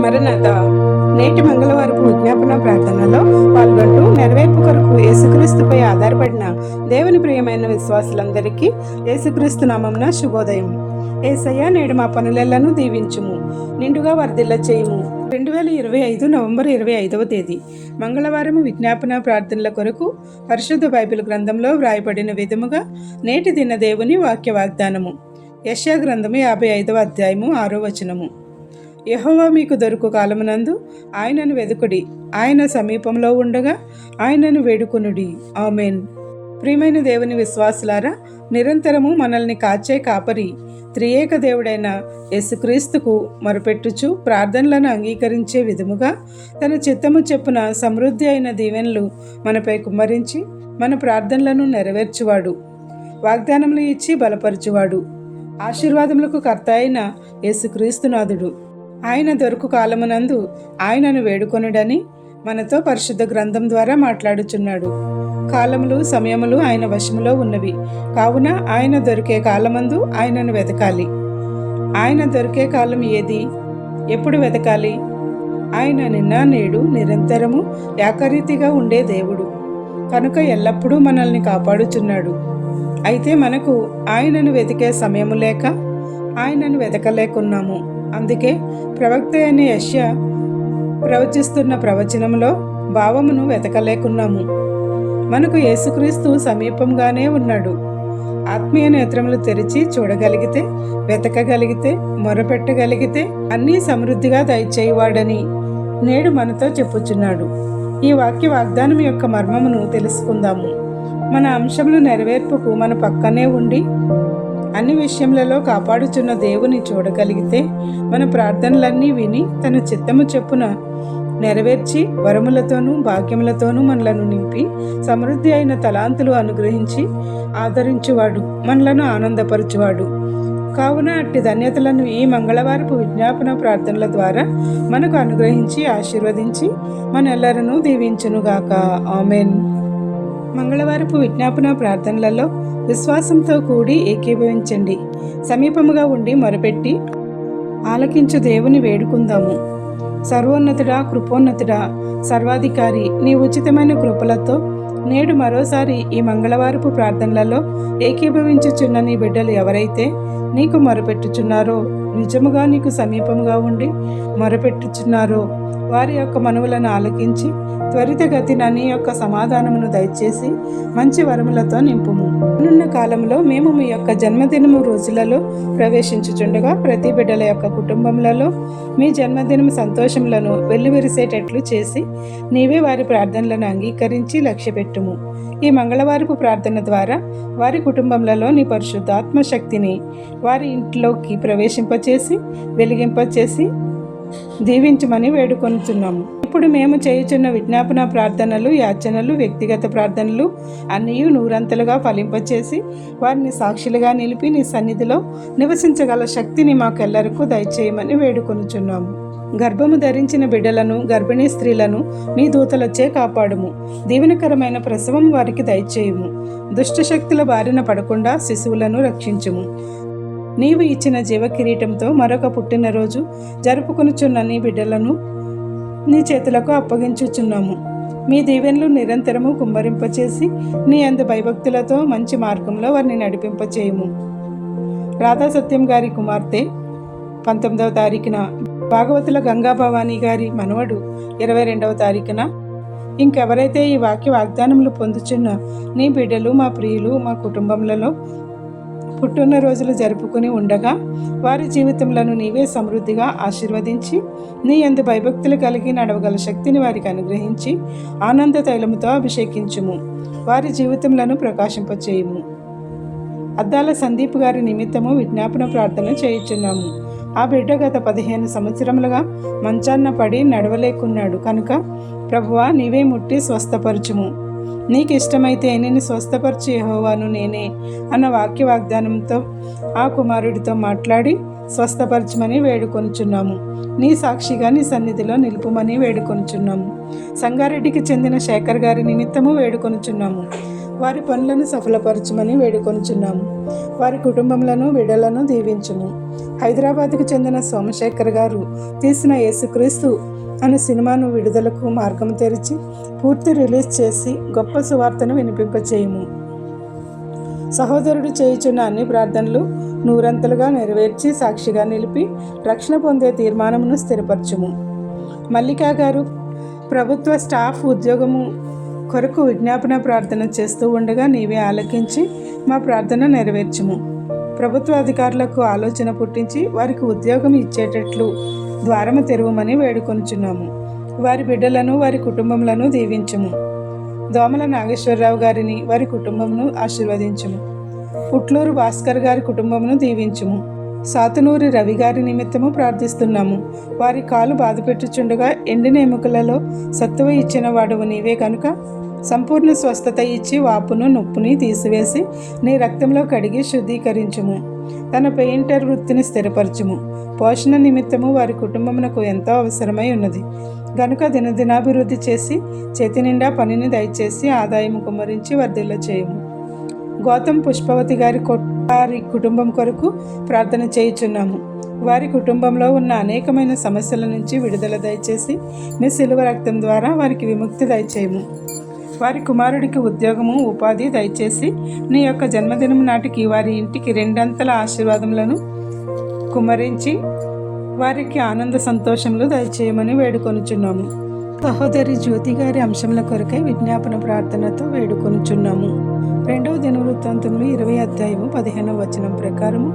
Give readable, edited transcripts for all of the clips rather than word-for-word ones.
మరణత నేటి మంగళవారపు విజ్ఞాపన ప్రార్థనలో పాల్గొంటూ నెరవేర్పు కొరకు యేసుక్రీస్తుపై ఆధారపడిన దేవుని ప్రియమైన విశ్వాసులందరికీ యేసుక్రీస్తు నామమున శుభోదయం. యేసయ్య, నేడు మా పనులెల్లను దీవించుము, నిండుగా వర్ధిల్ల చేయుము. 2025 నవంబర్ 25వ తేదీ మంగళవారం విజ్ఞాపన ప్రార్థనల కొరకు పరిశుద్ధ బైబిల్ గ్రంథంలో వ్రాయబడిన విధముగా నేటి దిన దేవుని వాక్య వాగ్దానము. యెషయా గ్రంథము 55వ అధ్యాయము 6వ వచనము. యెహోవా మీకు దొరుకు కాలమునందు ఆయనను వెదుకుడి, ఆయన సమీపంలో ఉండగా ఆయనను వేడుకొనుడి. ఆమేన్. ప్రియమైన దేవుని విశ్వాసులారా, నిరంతరము మనల్ని కాచే కాపరి త్రియేక దేవుడైన యేసుక్రీస్తుకు మొరపెట్టుచు ప్రార్థనలను అంగీకరించే విధముగా తన చిత్తము చెప్పున సమృద్ధి అయిన దీవెనలు మనపై కుమ్మరించి మన ప్రార్థనలను నెరవేర్చువాడు, వాగ్దానములు ఇచ్చి బలపరచువాడు, ఆశీర్వాదములకు కర్త అయిన యేసుక్రీస్తునాథుడు. ఆయన దొరుకు కాలమునందు ఆయనను వేడుకొనుడని మనతో పరిశుద్ధ గ్రంథం ద్వారా మాట్లాడుచున్నాడు. కాలములు సమయములు ఆయన వశములో ఉన్నవి కావున ఆయన దొరికే కాలమందు ఆయనను వెతకాలి. ఆయన దొరికే కాలం ఏది, ఎప్పుడు వెతకాలి? ఆయన నిన్న నేడు నిరంతరము ఏకరీతిగా ఉండే దేవుడు కనుక ఎల్లప్పుడూ మనల్ని కాపాడుచున్నాడు. అయితే మనకు ఆయనను వెతికే సమయము లేక ఆయనను వెతకలేకున్నాము. అందుకే ప్రవక్త అయిన యెషయా ప్రవచిస్తున్న ప్రవచనంలో భావమును వెతకలేకున్నాము. మనకు యేసుక్రీస్తు సమీపంగానే ఉన్నాడు. ఆత్మీయ నేత్రములు తెరిచి చూడగలిగితే, వెతకగలిగితే, మొరపెట్టగలిగితే అన్నీ సమృద్ధిగా దయచేయువాడని నేడు మనతో చెప్పుచున్నాడు. ఈ వాక్య వాగ్దానం యొక్క మర్మమును తెలుసుకుందాము. మన అంశములు నెరవేర్పుకు మన పక్కనే ఉండి అన్ని విషయములలో కాపాడుచున్న దేవుని చూడగలిగితే, మన ప్రార్థనలన్నీ విని తన చిత్తము చెప్పున నెరవేర్చి వరములతోనూ భాగ్యములతోనూ మనలను నింపి సమృద్ధి అయిన తలాంతులు అనుగ్రహించి ఆదరించువాడు, మనలను ఆనందపరచువాడు. కావున అట్టి ధన్యతలను ఈ మంగళవారపు విజ్ఞాపన ప్రార్థనల ద్వారా మనకు అనుగ్రహించి ఆశీర్వదించి మనెల్లరనూ దీవించునుగాక. ఆమేన్. మంగళవారపు విజ్ఞాపన ప్రార్థనలలో విశ్వాసంతో కూడి ఏకీభవించండి. సమీపముగా ఉండి మొరపెట్టి ఆలకించు దేవుని వేడుకుందాము. సర్వోన్నతుడా, కృపోన్నతుడా, సర్వాధికారి, నీ ఉచితమైన కృపలతో నేడు మరోసారి ఈ మంగళవారపు ప్రార్థనలలో ఏకీభవించుచున్న నీ బిడ్డలు ఎవరైతే నీకు మొరపెట్టుచున్నారో, నిజముగా నీకు సమీపముగా ఉండి మొరపెట్టుచున్నారో వారి యొక్క మనవులను ఆలకించి త్వరితగతిన నీ యొక్క సమాధానమును దయచేసి మంచి వరములతో నింపుము. రానున్న కాలంలో మేము మీ యొక్క జన్మదినము రోజులలో ప్రవేశించుచుండగా ప్రతి బిడ్డల యొక్క కుటుంబములలో మీ జన్మదినము సంతోషములను వెల్లివిరిసేటట్లు చేసి నీవే వారి ప్రార్థనలను అంగీకరించి లక్ష్యపెట్టుము. ఈ మంగళవారపు ప్రార్థన ద్వారా వారి కుటుంబములలో నీ పరిశుద్ధాత్మ శక్తిని వారి ఇంట్లోకి ప్రవేశింపచేసి వెలిగింపచేసి దీవించమని వేడుకొనుచున్నాము. ఇప్పుడు మేము చేయుచున్న విజ్ఞాపన ప్రార్థనలు, యాచనలు, వ్యక్తిగత ప్రార్థనలు అన్నీ నూరంతలుగా ఫలింపచేసి వారిని సాక్షులుగా నిలిపి నీ సన్నిధిలో నివసించగల శక్తిని మాకెల్లరకు దయచేయమని వేడుకొనుచున్నాము. గర్భము ధరించిన బిడ్డలను, గర్భిణీ స్త్రీలను నీ దూతలచే కాపాడుము. దీవెనకరమైన ప్రసవం వారికి దయచేయుము. దుష్టశక్తుల బారిన పడకుండా శిశువులను రక్షించుము. నీవు ఇచ్చిన జీవ కిరీటంతో మరొక పుట్టినరోజు జరుపుకొనుచున్న నీ బిడ్డలను నీ చేతులకు అప్పగించుచున్నాము. మీ దీవెనలు నిరంతరము కుమ్మరింపచేసి నీ యందు భయభక్తులతో మంచి మార్గంలో వారిని నడిపింపచేయము. రాధా సత్యం గారి కుమార్తె 19వ తారీఖున, భాగవతుల గంగాభవాని గారి మనవడు 22వ తారీఖున, ఇంకెవరైతే ఈ వాక్య వాగ్దానములు పొందుచున్న నీ బిడ్డలు, మా ప్రియులు, మా కుటుంబములలో పుట్టిన రోజులు జరుపుకుని ఉండగా వారి జీవితములను నీవే సమృద్ధిగా ఆశీర్వదించి నీ యందు భయభక్తులు కలిగి నడవగల శక్తిని వారికి అనుగ్రహించి ఆనంద తైలముతో అభిషేకించుము. వారి జీవితములను ప్రకాశింపచేయుము. అద్దాల సందీప్ గారి నిమిత్తము విజ్ఞాపన ప్రార్థన చేయుచున్నాము. ఆ బిడ్డ గత 15 సంవత్సరములుగా మంచాన్న పడి నడవలేకున్నాడు కనుక ప్రభువా నీవే ముట్టి స్వస్థపరచుము. నీకు ఇష్టమైతే నిన్ను స్వస్థపరచు యెహోవాను నేనే అన్న వాక్య వాగ్దానంతో ఆ కుమారుడితో మాట్లాడి స్వస్థపరచమని వేడుకొనుచున్నాము. నీ సాక్షిగా నీ సన్నిధిలో నిలుపుమని వేడుకొనుచున్నాము. సంగారెడ్డికి చెందిన శేఖర్ గారి నిమిత్తము వేడుకొనుచున్నాము. వారి పనులను సఫలపరచమని వేడుకొనుచున్నాము. వారి కుటుంబములను బిడ్డలను దీవించుము. హైదరాబాద్కు చెందిన సోమశేఖర్ గారు తీసిన యేసుక్రీస్తు అనే సినిమాను విడుదలకు మార్గం తెరిచి పూర్తి రిలీజ్ చేసి గొప్ప సువార్తను వినిపింపచేయము. సహోదరుడు చేయుచున్న అన్ని ప్రార్థనలు నూరంతలుగా నెరవేర్చి సాక్షిగా నిలిపి రక్షణ పొందే తీర్మానమును స్థిరపరచుము. మల్లికా గారు ప్రభుత్వ స్టాఫ్ ఉద్యోగము కొరకు విజ్ఞాపన ప్రార్థన చేస్తూ ఉండగా నీవే ఆలకించి మా ప్రార్థన నెరవేర్చుము. ప్రభుత్వ అధికారులకు ఆలోచన పుట్టించి వారికి ఉద్యోగం ఇచ్చేటట్లు ద్వారము తెరవమని వేడుకొనుచున్నాము. వారి బిడ్డలను వారి కుటుంబములను దీవించుము. దోమల నాగేశ్వరరావు గారిని వారి కుటుంబమును ఆశీర్వదించుము. పుట్లూరు భాస్కర్ గారి కుటుంబమును దీవించుము. సాతునూరి రవి గారి నిమిత్తము ప్రార్థిస్తున్నాము. వారి కాలు బాధపెట్టుచుండగా ఎండిన ఎముకలలో సత్తువ ఇచ్చిన వాడువు నీవే కనుక సంపూర్ణ స్వస్థత ఇచ్చి వాపును నొప్పుని తీసివేసి నీ రక్తంలో కడిగి శుద్ధీకరించుము. తన పెయింటర్ వృత్తిని స్థిరపరచుము. పోషణ నిమిత్తము వారి కుటుంబమునకు ఎంతో అవసరమై ఉన్నది గనుక దినదినాభివృద్ధి చేసి చేతి నిండా పనిని దయచేసి ఆదాయము కుమ్మరించి వర్ధిల్ల చేయము. గౌతమ్ పుష్పవతి గారి కుటుంబం కొరకు ప్రార్థన చేయుచున్నాము. వారి కుటుంబంలో ఉన్న అనేకమైన సమస్యల నుంచి విడుదల దయచేసి మీ శిలువ రక్తం ద్వారా వారికి విముక్తి దయచేయము. వారి కుమారుడికి ఉద్యోగము ఉపాధి దయచేసి నీ యొక్క జన్మదినం నాటికి వారి ఇంటికి రెండంతల ఆశీర్వాదములను కుమ్మరించి వారికి ఆనంద సంతోషములు దయచేయమని వేడుకొనుచున్నాము. సహోదరి జ్యోతి గారి అంశముల కొరకై విజ్ఞాపన ప్రార్థనతో వేడుకొనుచున్నాము. 2వ దినవృత్తాంతములు 20వ అధ్యాయము 15వ వచనం ప్రకారము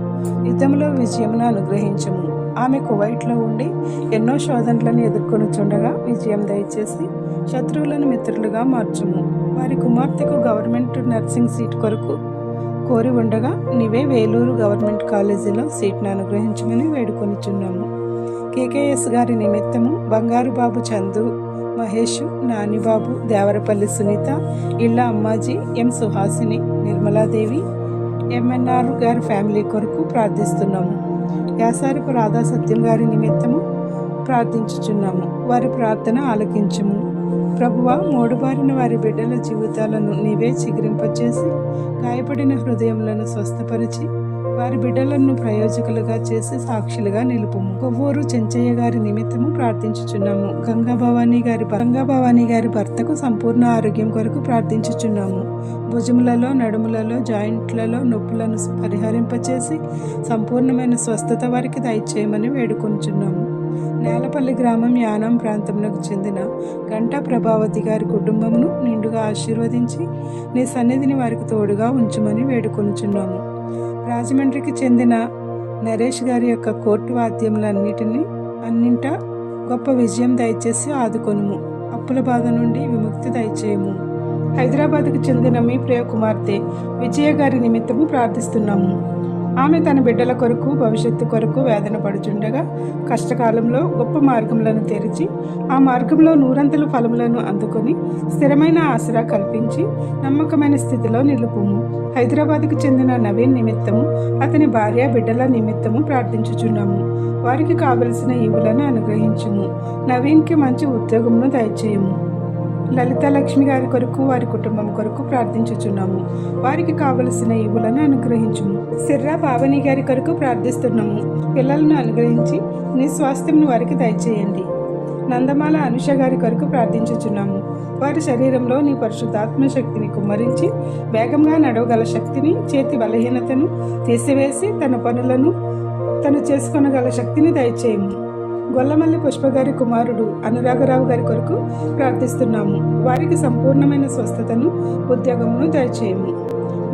యుద్ధంలో విజయమును అనుగ్రహించము. ఆమె కువైట్లో ఉండి ఎన్నో శోధనలను ఎదుర్కొనుచుండగా విజయం దయచేసి శత్రువులను మిత్రులుగా మార్చుము. వారి కుమార్తెకు గవర్నమెంట్ నర్సింగ్ సీట్ కొరకు కోరి ఉండగా నీవే వేలూరు గవర్నమెంట్ కాలేజీలో సీట్ను అనుగ్రహించమని వేడుకొనిచున్నాము. కేకేఎస్ గారి నిమిత్తము బంగారు బాబు చందు, మహేష్, నానిబాబు, దేవరపల్లి సునీత, ఇళ్ళ అమ్మాజీ, ఎం సుహాసిని, నిర్మలాదేవి, ఎంఎన్ఆర్ గారి ఫ్యామిలీ కొరకు ప్రార్థిస్తున్నాము. యాసారిపు రాధా సత్యం గారి నిమిత్తము ప్రార్థించుచున్నాము. వారి ప్రార్థన ఆలకించుము. ప్రభువా, మోడుబారిన వారి బిడ్డల జీవితాలను నీవే చిగురింపచేసి గాయపడిన హృదయములను స్వస్థపరిచి వారి బిడ్డలను ప్రయోజకులుగా చేసి సాక్షులుగా నిలుపుము. కొవ్వూరు చెంచయ్య గారి నిమిత్తము ప్రార్థించుచున్నాము. గంగాభవాని గారి భర్తకు సంపూర్ణ ఆరోగ్యం కొరకు ప్రార్థించుచున్నాము. భుజములలో, నడుములలో, జాయింట్లలో నొప్పులను పరిహరింపచేసి సంపూర్ణమైన స్వస్థత వారికి దయచేయమని వేడుకొనుచున్నాము. నేలపల్లి గ్రామం యానాం ప్రాంతమునకు చెందిన గంటా ప్రభావతి గారి కుటుంబమును నిండుగా ఆశీర్వదించి నీ సన్నిధిని వారికి తోడుగా ఉంచుమని వేడుకొనుచున్నాము. రాజమండ్రికి చెందిన నరేష్ గారి యొక్క కోర్టు వాద్యములన్నింటా గొప్ప విజయం దయచేసి ఆదుకొనుము. అప్పుల బాధ నుండి విముక్తి దయచేయము. హైదరాబాద్కు చెందిన మీ ప్రియ కుమార్తె విజయ గారి నిమిత్తము ప్రార్థిస్తున్నాము. ఆమె తన బిడ్డల కొరకు భవిష్యత్తు కొరకు వేదన పడుచుండగా కష్టకాలంలో గొప్ప మార్గములను తెరిచి ఆ మార్గంలో నూరంతల ఫలములను అందుకొని స్థిరమైన ఆసరా కల్పించి నమ్మకమైన స్థితిలో నిలుపుము. హైదరాబాద్కు చెందిన నవీన్ నిమిత్తము అతని భార్య బిడ్డల నిమిత్తము ప్రార్థించుచున్నాము. వారికి కావలసిన ఈవులను అనుగ్రహించుము. నవీన్కి మంచి ఉద్యోగమును దయచేయము. లలిత లక్ష్మి గారి కొరకు వారి కుటుంబం కొరకు ప్రార్థించుచున్నాము. వారికి కావలసిన ఈవులను అనుగ్రహించుము. సిర్రా పావని గారి కొరకు ప్రార్థిస్తున్నాము. పిల్లలను అనుగ్రహించి నీ స్వాస్థ్యంను వారికి దయచేయండి. నందమాల అనుష గారి కొరకు ప్రార్థించుచున్నాము. వారి శరీరంలో నీ పరిశుద్ధాత్మ శక్తిని కుమ్మరించి వేగంగా నడవగల శక్తిని, చేతి బలహీనతను తీసివేసి తన పనులను తను చేసుకొనగల శక్తిని దయచేయము. గొల్లమల్లి పుష్పగారి కుమారుడు అనురాగరావు గారి కొరకు ప్రార్థిస్తున్నాము. వారికి సంపూర్ణమైన స్వస్థతను, ఉద్యోగమును దయచేయము.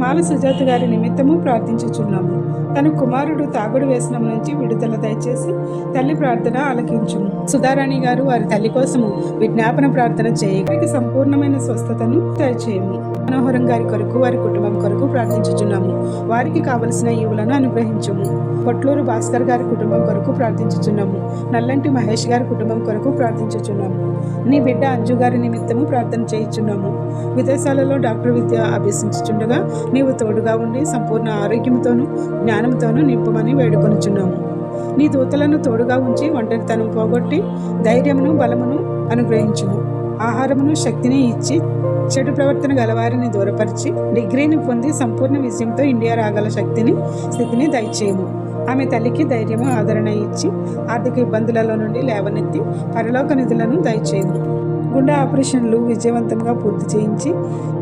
మాల సుజాత గారి నిమిత్తము ప్రార్థించుచున్నాము. తన కుమారుడు తాగుడు వ్యసనం నుంచి విడుదల దయచేసి తల్లి ప్రార్థన ఆలకించుము. సుధారాణి గారు వారి తల్లి కోసము విజ్ఞాపన ప్రార్థన చేయడానికి సంపూర్ణమైన స్వస్థతను దయచేయము. మనోహరం గారి కొరకు వారి కుటుంబం కొరకు ప్రార్థించుచున్నాము. వారికి కావలసిన ఈవులను అనుగ్రహించుము. పొట్లూరు భాస్కర్ గారి కుటుంబం కొరకు ప్రార్థించుచున్నాము. నల్లంటి మహేష్ గారి కుటుంబం కొరకు ప్రార్థించుచున్నాము. నీ బిడ్డ అంజు గారి నిమిత్తము ప్రార్థన చేయుచున్నాము. విదేశాలలో డాక్టర్ విద్య అభ్యసించుచుండగా నీవు తోడుగా ఉండి సంపూర్ణ ఆరోగ్యంతోనూ జ్ఞానంతోనూ నింపమని వేడుకొనుచున్నాము. నీ దూతలను తోడుగా ఉంచి ఒంటరితనం పోగొట్టి ధైర్యమును, బలమును అనుగ్రహించుము. ఆహారమును, శక్తిని ఇచ్చి చెడు ప్రవర్తన గలవారిని దూరపరిచి డిగ్రీని పొంది సంపూర్ణ విజయంతో ఇండియా రాగల స్థితిని దయచేయము. ఆమె తల్లికి ధైర్యము, ఆదరణ ఇచ్చి ఆర్థిక ఇబ్బందులలో నుండి లేవనెత్తి పరలోక నిధులను దయచేయము. గుండె ఆపరేషన్లు విజయవంతంగా పూర్తి చేయించి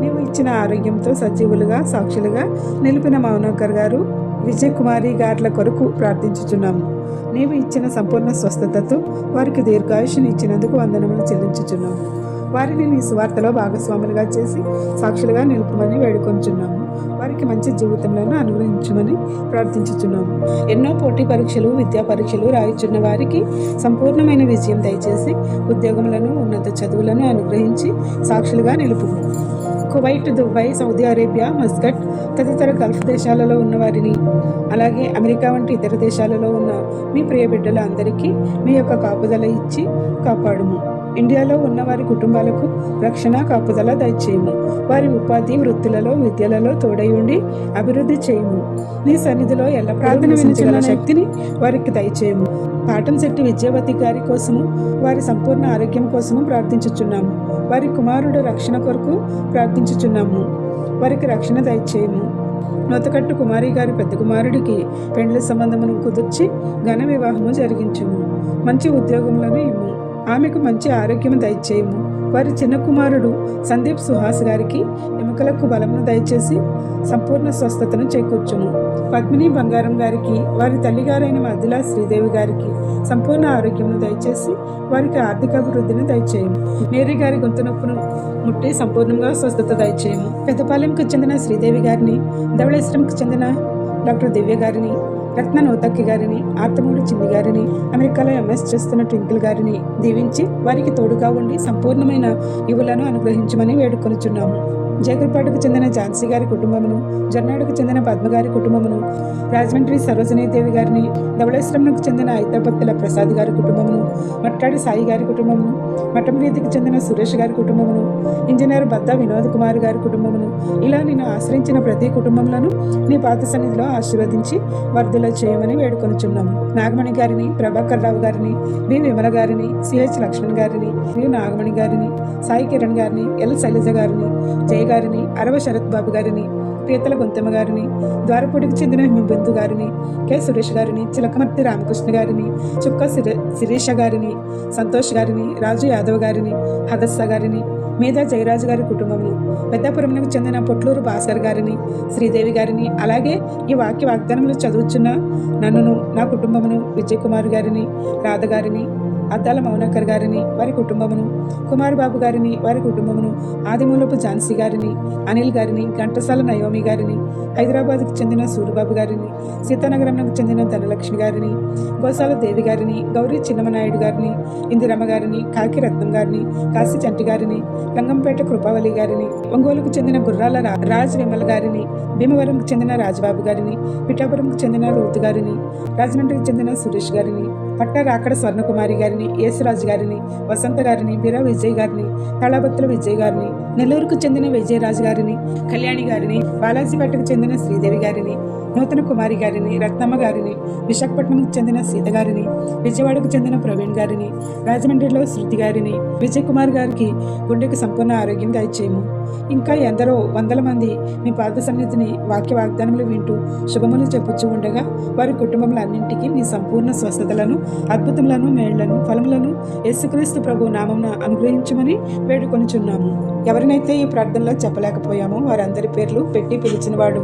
నీవు ఇచ్చిన ఆరోగ్యంతో సజీవులుగా సాక్షులుగా నిలిపిన మౌనోకర్ గారు, విజయ్ కుమారి గార్ల కొరకు ప్రార్థించుచున్నాము. నీవు ఇచ్చిన సంపూర్ణ స్వస్థతతో వారికి దీర్ఘాయుష్ని ఇచ్చినందుకు వందనములు చెల్లించుచున్నాము. వారిని నీ సువార్తలో భాగస్వాములుగా చేసి సాక్షులుగా నిలుపమని వేడుకొంచున్నాము. వారికి మంచి జీవితంలో అనుగ్రహించమని ప్రార్థించుచున్నాము. ఎన్నో పోటీ పరీక్షలు, విద్యా పరీక్షలు రాయిచున్న వారికి సంపూర్ణమైన విజయం దయచేసి ఉద్యోగములను, ఉన్నత చదువులను అనుగ్రహించి సాక్షులుగా నిలుపు. Kuwait, Dubai, Saudi Arabia, Muscat తదితర గల్ఫ్ దేశాలలో ఉన్న వారిని, అలాగే అమెరికా వంటి ఇతర దేశాలలో ఉన్న మీ ప్రియ బిడ్డల అందరికీ మీ యొక్క కాపుదల ఇచ్చి కాపాడుము. ఇండియాలో ఉన్న వారి కుటుంబాలకు రక్షణ, కాపుదల దయచేయము. వారి ఉపాధి, వృత్తులలో, విద్యలలో తోడై ఉండి అభివృద్ధి చేయము. నీ సన్నిధిలో ఎల్ల ప్రార్థన వినించగల శక్తిని వారికి దయచేయము. పాఠం శెట్టి విద్యావతి గారి కోసము, వారి సంపూర్ణ ఆరోగ్యం కోసము ప్రార్థించుచున్నాము. వారి కుమారుడు రక్షణ కొరకు ప్రార్థించుచున్నాము. వారికి రక్షణ దయచేయము. నొతకట్టు కుమారి గారి పెద్ద కుమారుడికి పెండ్లి సంబంధమును కుదుర్చి ఘన వివాహము జరిగించుము. మంచి ఉద్యోగములను ఇమ్ము. ఆమెకు మంచి ఆరోగ్యము దయచేయము. వారి చిన్న కుమారుడు సందీప్ సుహాస్ గారికి ఎముకలకు బలమును దయచేసి సంపూర్ణ స్వస్థతను చేకూర్చుము. పద్మిని బంగారం గారికి, వారి తల్లిగారైన మధ్యలా శ్రీదేవి గారికి సంపూర్ణ ఆరోగ్యమును దయచేసి వారికి ఆర్థిక అభివృద్ధిని దయచేయము. మేరీ గారి గొంతు నొప్పును ముట్టి సంపూర్ణంగా స్వస్థత దయచేయము. పెద్దపాలెంకు చెందిన శ్రీదేవి గారిని, ధవళేశ్వరంకు చెందిన డాక్టర్ దివ్య గారిని, రత్న నోతక్కి గారిని, ఆర్తమూడి చిన్ని గారిని, అమెరికాలో ఎంఎస్ చేస్తున్న ట్వింకిల్ గారిని దీవించి వారికి తోడుగా ఉండి సంపూర్ణమైన యువులను అనుగ్రహించమని వేడుకొనుచున్నాము. జగర్పాటుకు చెందిన ఝాన్సీ గారి కుటుంబమును, జొన్నాడుకు చెందిన పద్మగారి కుటుంబమును, రాజమండ్రి సరోజనీదేవి గారిని, ధవళేశ్వరంకు చెందిన ఐతాపత్తుల ప్రసాద్ గారి కుటుంబమును, మట్టాడి సాయి గారి కుటుంబమును, మఠంరీతికి చెందిన సురేష్ గారి కుటుంబమును, ఇంజనీర్ బద్దా వినోద్ కుమార్ గారి కుటుంబమును, ఇలా నేను ఆశ్రయించిన ప్రతి కుటుంబంలోనూ నీ పాత సన్నిధిలో ఆశీర్వదించి వర్ధుల చేయమని వేడుకొనుచున్నాము. నాగమణి గారిని, ప్రభాకర్ రావు గారిని, బి విమల గారిని, సిహెచ్ లక్ష్మణ్ గారిని, వి నాగమణి గారిని, సాయి కిరణ్ గారిని, ఎల్ శైలజ గారిని, జయ గారిని, అరవ శరత్ బాబు గారిని, పీతల గొంతమ్మ గారిని, ద్వారపూడికి చెందిన హిమబిందు గారిని, కె సురేష్ గారిని, చిలకమర్తి రామకృష్ణ గారిని, చుక్క శిరీష గారిని, సంతోష్ గారిని, రాజు యాదవ్ గారిని, హదస్స గారిని, మీద జయరాజు గారి కుటుంబమును, పెద్దాపురంకు చెందిన పొట్లూరు భాస్కర్ గారిని, శ్రీదేవి గారిని, అలాగే ఈ వాక్య వాగ్దానములు చదువుచున్న నన్నును, నా కుటుంబమును, విజయ్ కుమార్ గారిని, రాధ గారిని, అద్దాల మౌనకర్ గారిని, వారి కుటుంబమును, కుమార్ బాబు గారిని, వారి కుటుంబమును, ఆదిమూలపు ఝాన్సీ గారిని, అనిల్ గారిని, ఘంటసాల నయోమి గారిని, హైదరాబాద్కు చెందిన సూరిబాబు గారిని, సీతానగరంకు చెందిన ధనలక్ష్మి గారిని, గోసాల దేవి గారిని, గౌరీ చిన్నమనాయుడు గారిని, ఇందిరమ్మ గారిని, కాకి రత్నం గారిని, కాశీ చంటి గారిని, రంగంపేట కృపావళి గారిని, ఒంగోలుకు చెందిన గుర్రాల రాజ్ విమల్ గారిని, భీమవరంకు చెందిన రాజబాబు గారిని, పిఠాపురంకు చెందిన రూతు గారిని, రాజమండ్రికి చెందిన సురేష్ గారిని, పట్ట రాకడ స్వర్ణకుమారి గారిని, యేసురాజు గారిని, వసంత గారిని, బీరా విజయ్ గారిని, తళాబత్తుల విజయ్ గారిని, నెల్లూరుకు చెందిన విజయరాజు గారిని, కళ్యాణి గారిని, బాలాజీపేటకు చెందిన శ్రీదేవి గారిని, నూతన కుమారి గారిని, రత్నమ్మ గారిని, విశాఖపట్నంకు చెందిన సీత గారిని, విజయవాడకు చెందిన ప్రవీణ్ గారిని, రాజమండ్రిలో శృతి గారిని, విజయ్ కుమార్ గారికి గుండెకు సంపూర్ణ ఆరోగ్యం దయచేయము. ఇంకా ఎందరో వందల మంది మీ పాద సన్నిధిని వాక్య వాగ్దానములు వింటూ శుభములు చెప్పుచూ ఉండగా వారి కుటుంబములన్నింటికీ నీ సంపూర్ణ స్వస్థతలను, అద్భుతములను, మేళ్లను, ఫలములను యేసుక్రీస్తు ప్రభు నామమున అనుగ్రహించమని వేడుకొనుచున్నాము. ఎవరినైతే ఈ ప్రార్థనలో చెప్పలేకపోయామో వారందరి పేర్లు పెట్టి పిలిచిన వాడు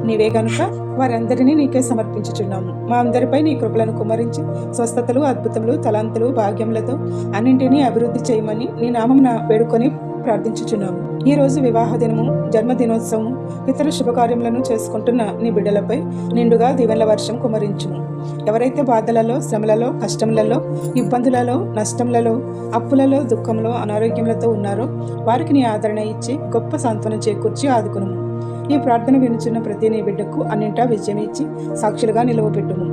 నీవే గనుక వారందరినీ నీకే సమర్పించుచున్నాము. మా అందరిపై నీ కృపలను కుమ్మరించి స్వస్థతలు, అద్భుతములు, తలాంతులు, భాగ్యములతో అన్నింటినీ అభివృద్ధి చేయమని నీ నామమున వేడుకొని ప్రార్థించుచున్నాము. ఈ రోజు వివాహ దినము, జన్మదినోత్సవం, ఇతర శుభకార్యములను చేసుకుంటున్న నీ బిడ్డలపై నిండుగా దీవెనల వర్షం కుమరించుము. ఎవరైతే బాధలలో, శ్రమలలో, కష్టములలో, ఇబ్బందులలో, నష్టములలో, అప్పులలో, దుఃఖంలో, అనారోగ్యములతో ఉన్నారో వారికి నీ ఆదరణ ఇచ్చి గొప్ప సాంత్వన చేకూర్చి ఆదుకును. ఈ ప్రార్థన వినుచున్న ప్రతి నీ బిడ్డకు అన్నింటా విజయం ఇచ్చి సాక్షులుగా నిలవబెట్టుము.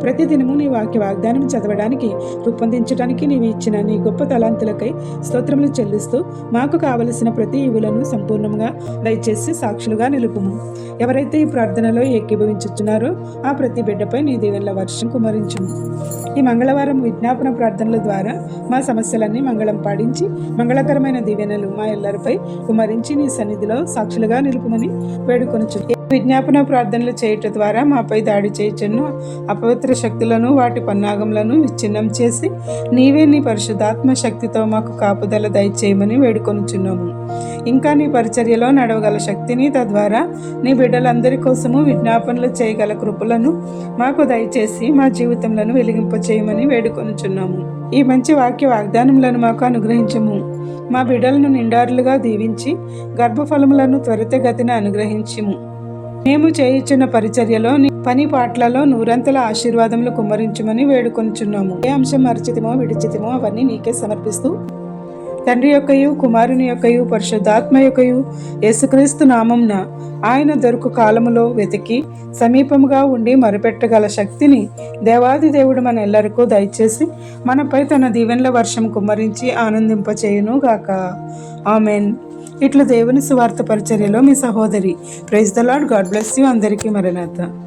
ప్రతిదినము నీ వాక్య వాగ్దానం చదవడానికి, రూపొందించడానికి నీవు ఇచ్చిన నీ గొప్ప తలాంతులకై స్తోత్రములు చెల్లిస్తూ మాకు కావలసిన ప్రతి ఈవులను సంపూర్ణంగా దయచేసి సాక్షులుగా నిలుపుము. ఎవరైతే ఈ ప్రార్థనలో ఏకీభవించుచున్నారో ఆ ప్రతి బిడ్డపై నీ దీవెనల వర్షం కుమరించుము. ఈ మంగళవారం విజ్ఞాపన ప్రార్థనల ద్వారా మా సమస్యలన్నీ మంగళం పాడించి మంగళకరమైన దీవెనలు మా ఎల్లరిపై కుమరించి నీ సన్నిధిలో సాక్షులుగా నిలుపుమని వేడుకొనుచు. విజ్ఞాపన ప్రార్థనలు చేయటం ద్వారా మాపై దాడి చేయుచున్న అపవిత్ర శక్తులను, వాటి పన్నాగములను విచ్ఛిన్నం చేసి నీవే నీ పరిశుద్ధాత్మ శక్తితో మాకు కాపుదల దయచేయమని వేడుకొనుచున్నాము. ఇంకా నీ పరిచర్యలో నడవగల శక్తిని, తద్వారా నీ బిడ్డలందరి కోసము విజ్ఞాపనలు చేయగల కృపలను మాకు దయచేసి మా జీవితంలో వెలిగింపచేయమని వేడుకొనుచున్నాము. ఈ మంచి వాక్య వాగ్దానములను మాకు అనుగ్రహించము. మా బిడ్డలను నిండారులుగా దీవించి గర్భఫలములను త్వరితగతిన అనుగ్రహించుము. మేము చేయుచున్న పరిచర్యలో నీ పని పాటలలో నూరంతల ఆశీర్వాదములు కుమ్మరించమని వేడుకొనుచున్నాము. ఏ అంశం మరచితిమో విడిచితిమో అవన్నీ నీకే సమర్పిస్తూ తండ్రి యొక్కయు, కుమారుని యొక్కయు, పరిశుద్ధాత్మ యొక్కయు యేసుక్రీస్తు నామంన ఆయన దొరుకు కాలములో వెతికి సమీపముగా ఉండి మొరపెట్టగల శక్తిని దేవాది దేవుడు మన ఎల్లరికూ దయచేసి మనపై తన దీవెనల వర్షం కుమ్మరించి ఆనందింపచేయును గాక. ఆమెన్. ఇట్లు దేవుని సువార్త పరిచర్యలో మీ సహోదరి. Praise the Lord. God bless you. అందరికీ మరణాత.